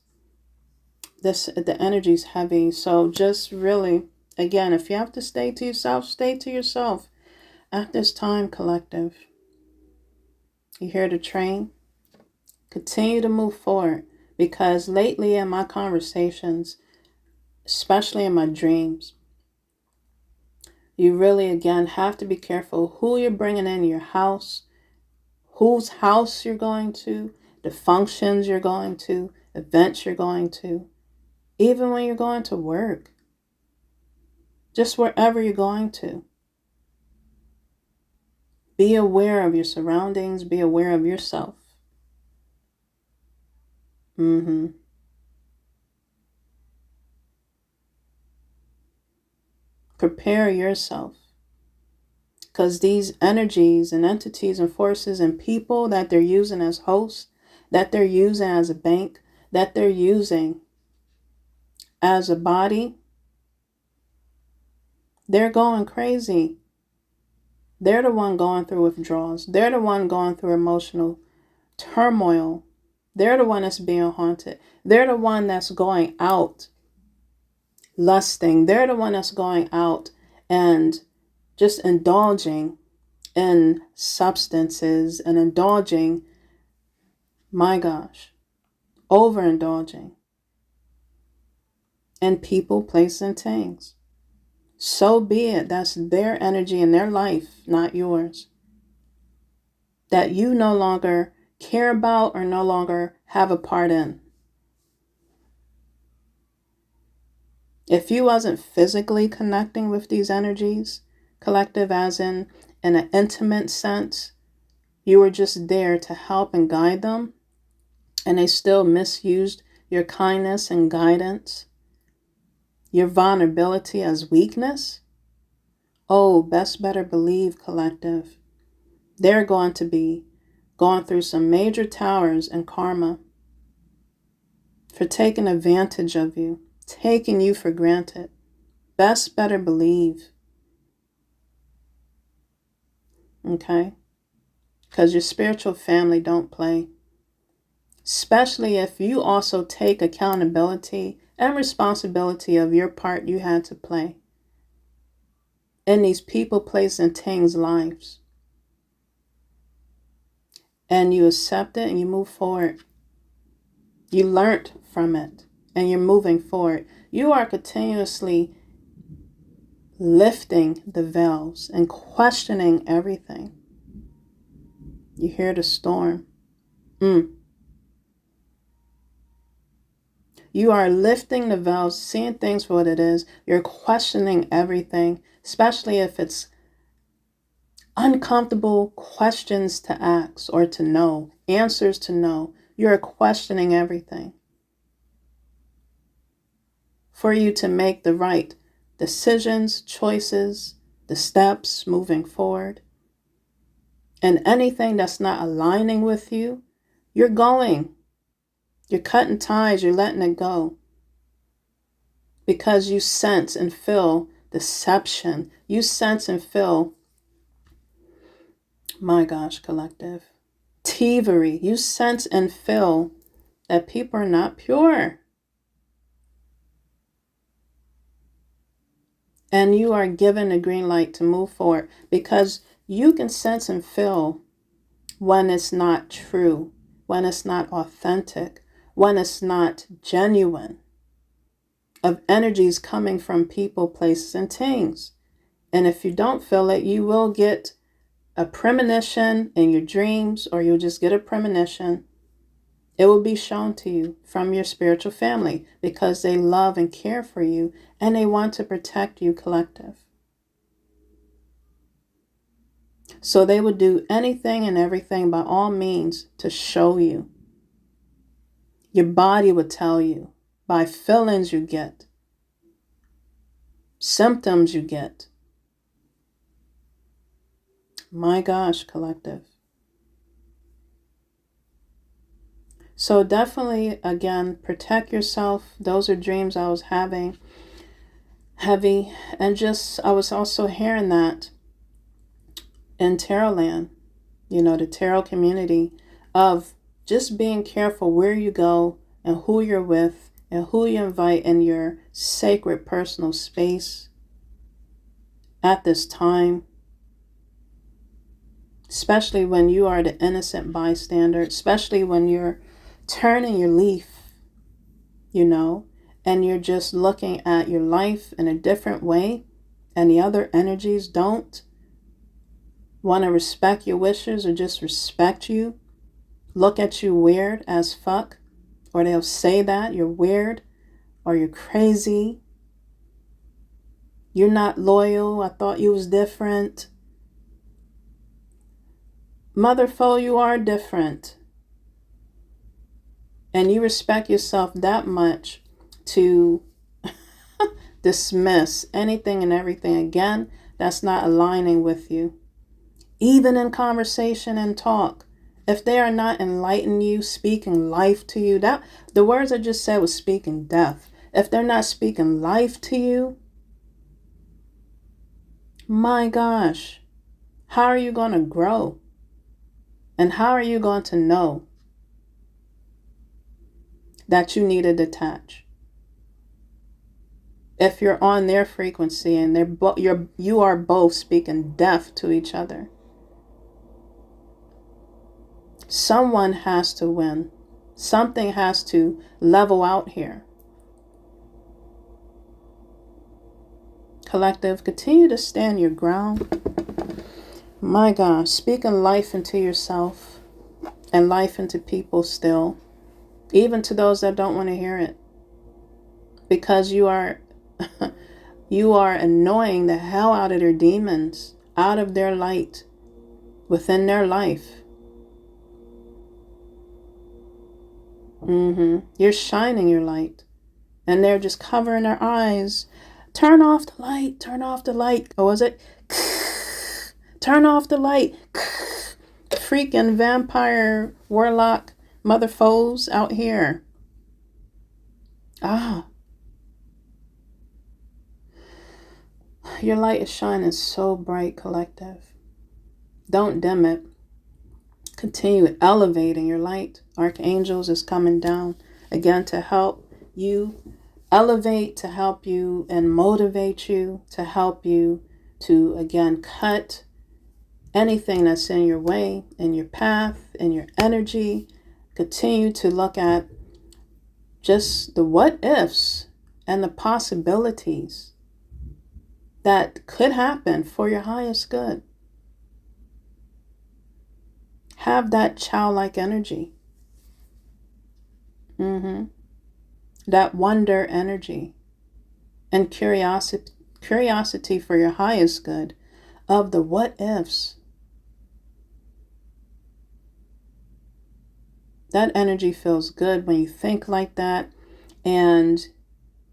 the energy's heavy. So just really, again, if you have to stay to yourself, stay to yourself at this time, collective. You're here to train. Continue to move forward Because lately in my conversations, especially in my dreams, you really, again, have to be careful who you're bringing in your house, whose house you're going to, the functions you're going to, events you're going to, even when you're going to work, just wherever you're going to. Be aware of your surroundings, be aware of yourself. Prepare yourself. Because these energies and entities and forces and people that they're using as hosts, that they're using as a bank, that they're using as a body, they're going crazy. They're the one going through withdrawals. They're the one going through emotional turmoil. They're the one that's being haunted. They're the one that's going out lusting. They're the one that's going out and just indulging in substances and indulging, my gosh, overindulging in people, place, and things. So be it. That's their energy and their life, not yours. That you no longer care about or no longer have a part in. If you wasn't physically connecting with these energies, collective as in an intimate sense, you were just there to help and guide them, and they still misused your kindness and guidance, your vulnerability as weakness, oh, best better believe, collective, they're going to be going through some major towers in karma for taking advantage of you, taking you for granted. Best better believe. Okay? Because your spiritual family don't play. Especially if you also take accountability and responsibility of your part you had to play in these people, place, and things' lives. And you accept it and you move forward. You learned from it and you're moving forward. You are continuously lifting the veils and questioning everything. You hear the storm. You are lifting the veils, seeing things for what it is. You're questioning everything, especially if it's uncomfortable questions to ask or to know, answers to know. You're questioning everything for you to make the right decisions, choices, the steps moving forward. And anything that's not aligning with you, you're going. You're cutting ties, you're letting it go. Because you sense and feel deception. You sense and feel, my gosh, collective, thievery. You sense and feel that people are not pure. And you are given a green light to move forward because you can sense and feel when it's not true, when it's not authentic, when it's not genuine, of energies coming from people, places, and things. And if you don't feel it, you will get a premonition in your dreams, or you'll just get a premonition. It will be shown to you from your spiritual family because they love and care for you and they want to protect you, collective. So they would do anything and everything by all means to show you. Your body would tell you by feelings you get, symptoms you get. My gosh, collective. So definitely, again, protect yourself. Those are dreams I was having heavy. And just, I was also hearing that in Tarot land, the tarot community, of just being careful where you go and who you're with and who you invite in your sacred personal space at this time. Especially when you are the innocent bystander, especially when you're turning your leaf you know, and you're just looking at your life in a different way, and the other energies don't want to respect your wishes or just respect you, look at you weird as fuck, or they'll say that you're weird or you're crazy, you're not loyal, I thought you was different. Motherfucker, you are different. And you respect yourself that much to dismiss anything and everything again that's not aligning with you. Even in conversation and talk, if they are not enlightening you, speaking life to you, that the words I just said was speaking death. If they're not speaking life to you, my gosh, how are you going to grow? And how are you going to know that you need to detach? If you're on their frequency and you are both speaking death to each other. Someone has to win. Something has to level out here. Collective, continue to stand your ground. My God, speaking life into yourself and life into people still, even to those that don't want to hear it, because you are you are annoying the hell out of their demons, out of their light, within their life. You're shining your light, and they're just covering their eyes. Turn off the light. Turn off the light. Or was it? Turn off the light. Freaking vampire, warlock, mother foes out here. Your light is shining so bright, collective. Don't dim it. Continue elevating your light. Archangels is coming down again to help you elevate, to help you and motivate you, to help you to again cut anything that's in your way, in your path, in your energy. Continue to look at just the what ifs and the possibilities that could happen for your highest good. Have that childlike energy. That wonder energy and curiosity for your highest good of the what ifs. That energy feels good when you think like that, and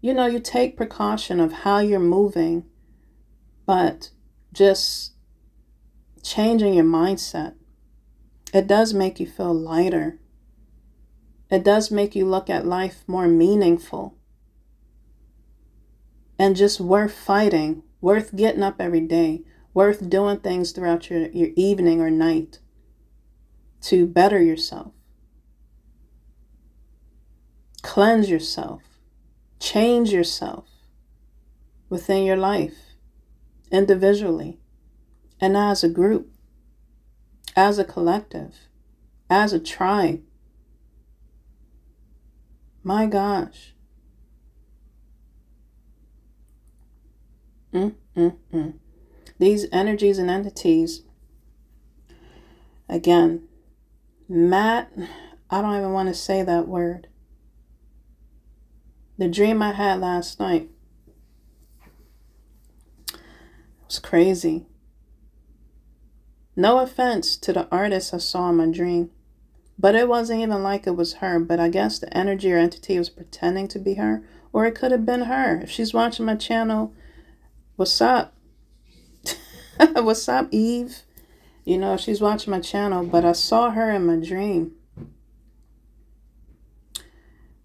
you take precaution of how you're moving, but just changing your mindset. It does make you feel lighter. It does make you look at life more meaningful and just worth fighting, worth getting up every day, worth doing things throughout your evening or night to better yourself, cleanse yourself, change yourself within your life, individually, and as a group, as a collective, as a tribe. My gosh. These energies and entities, again, I don't even want to say that word. The dream I had last night was crazy. No offense to the artist I saw in my dream, but it wasn't even like it was her. But I guess the energy or entity was pretending to be her, or it could have been her. If she's watching my channel, what's up? What's up, Eve? She's watching my channel, but I saw her in my dream.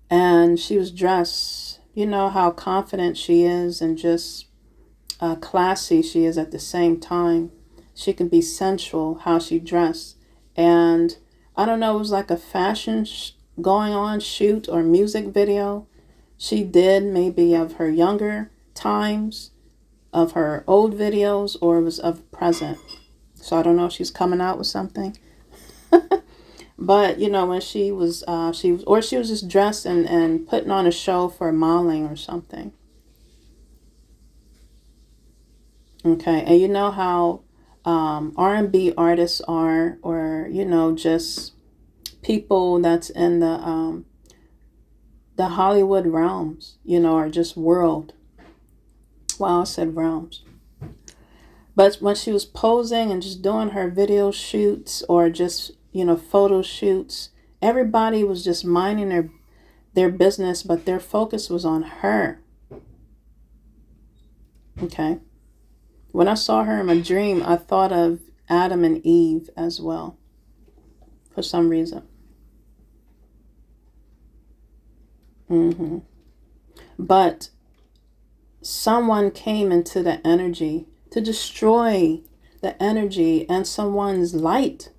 And she was dressed, how confident she is and just classy she is at the same time. She can be sensual, how she dressed. And I don't know, it was like a fashion going on shoot or music video she did, maybe of her younger times, of her old videos, or it was of present. So I don't know if she's coming out with something. But you know, when she was she was just dressed and putting on a show for modeling or something. Okay, and you know how R&B artists are, or you know, just people that's in the Hollywood realms, you know, or just world. Wow, I said realms. But when she was posing and just doing her video shoots or just, you know, photo shoots, everybody was just minding their business, but their focus was on her. Okay. When I saw her in my dream, I thought of Adam and Eve as well, for some reason. But someone came into the energy to destroy the energy and someone's light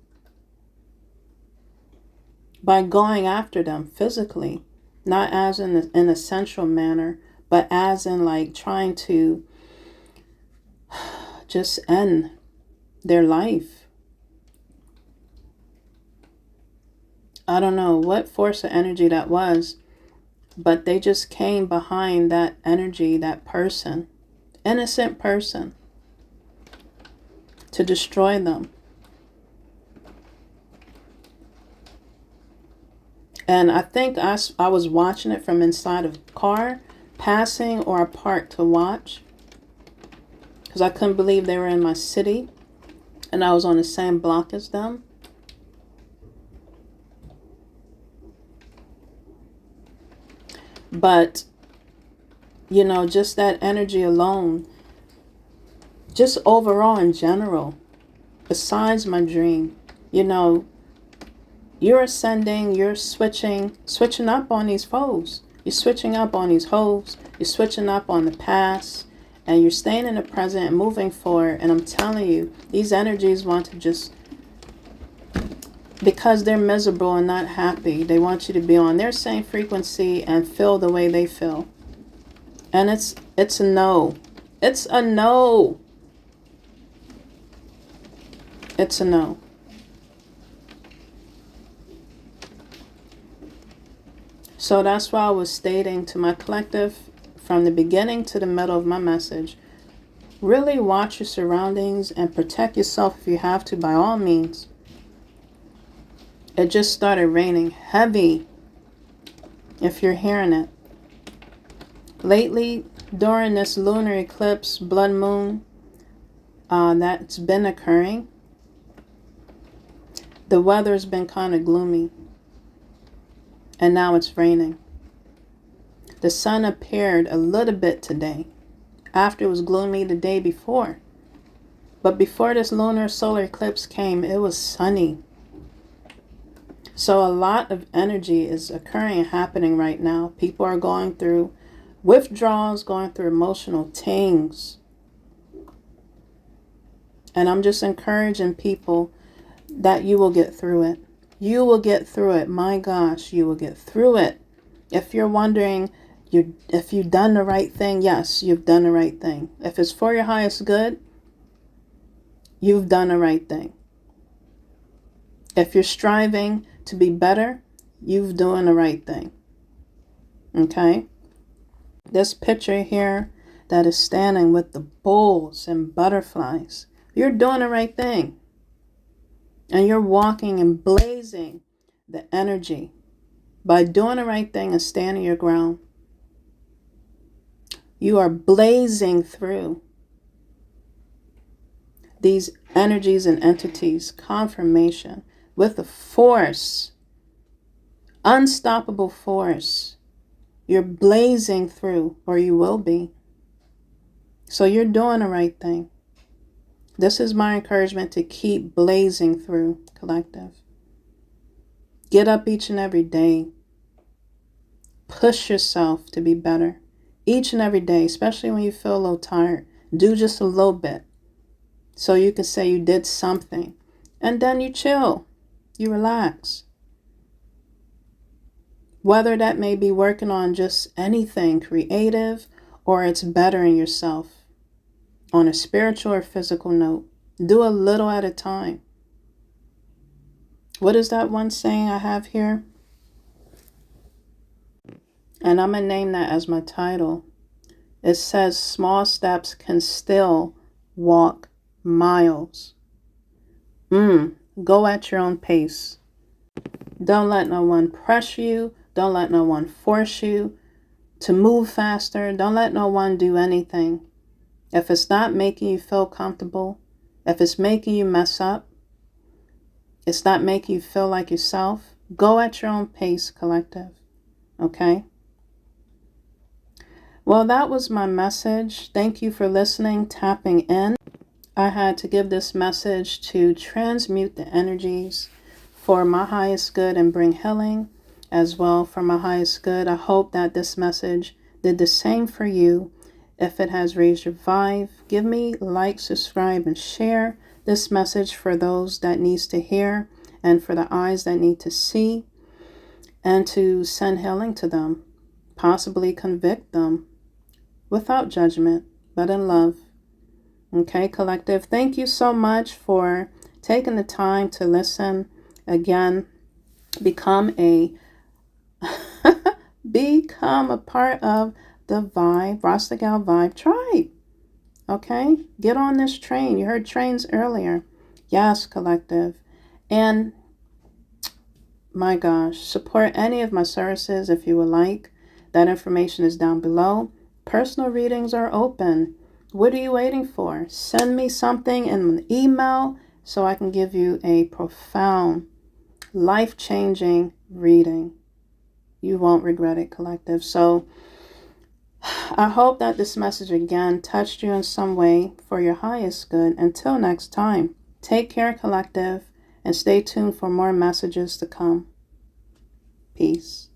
by going after them physically, not as in a sensual manner, but as in like trying to just end their life. I don't know what force of energy that was, but they just came behind that energy, that person, innocent person, to destroy them. And I think I was watching it from inside of a car, passing or a park to watch, because I couldn't believe they were in my city and I was on the same block as them. But, you know, just that energy alone, just overall in general, besides my dream, you know, you're ascending, you're switching up on these foes. You're switching up on these hoes. You're switching up on the past. And you're staying in the present and moving forward. And I'm telling you, these energies want to just, because they're miserable and not happy, they want you to be on their same frequency and feel the way they feel. And it's a no. It's a no. It's a no. So that's why I was stating to my collective from the beginning to the middle of my message, really watch your surroundings and protect yourself if you have to, by all means. It just started raining heavy, if you're hearing it. Lately, during this lunar eclipse, blood moon, that's been occurring, the weather's been kind of gloomy. And now it's raining. The sun appeared a little bit today, after it was gloomy the day before. But before this lunar solar eclipse came, it was sunny. So a lot of energy is occurring and happening right now. People are going through withdrawals, going through emotional tings. And I'm just encouraging people that you will get through it. You will get through it. My gosh, you will get through it. If you're wondering if you've done the right thing, yes, you've done the right thing. If it's for your highest good, you've done the right thing. If you're striving to be better, you've doing the right thing. Okay? This picture here that is standing with the bulls and butterflies, you're doing the right thing. And you're walking and blazing the energy by doing the right thing and standing your ground. You are blazing through these energies and entities, confirmation, with a force, unstoppable force. You're blazing through, or you will be. So you're doing the right thing. This is my encouragement to keep blazing through, collective. Get up each and every day. Push yourself to be better. Each and every day, especially when you feel a little tired. Do just a little bit. So you can say you did something. And then you chill. You relax. Whether that may be working on just anything creative or it's bettering yourself on a spiritual or physical note. Do a little at a time. What is that one saying I have here? And I'm going to name that as my title. It says, small steps can still walk miles. Go at your own pace. Don't let no one press you. Don't let no one force you to move faster. Don't let no one do anything. If it's not making you feel comfortable, if it's making you mess up, it's not making you feel like yourself, go at your own pace, collective. Okay? Well, that was my message. Thank you for listening, tapping in. I had to give this message to transmute the energies for my highest good and bring healing as well for my highest good. I hope that this message did the same for you. If it has raised your vibe, give me like, subscribe, and share this message for those that needs to hear and for the eyes that need to see, and to send healing to them, possibly convict them without judgment, but in love. Okay, collective, thank you so much for taking the time to listen. Again, become a part of the Vibe, Rasta Gal Vibe tribe. Okay, get on this train. You heard trains earlier. Yes, collective. And my gosh, support any of my services if you would like. That information is down below. Personal readings are open. What are you waiting for? Send me something in an email so I can give you a profound, life-changing reading. You won't regret it, collective. So I hope that this message again touched you in some way for your highest good. Until next time, take care, collective, and stay tuned for more messages to come. Peace.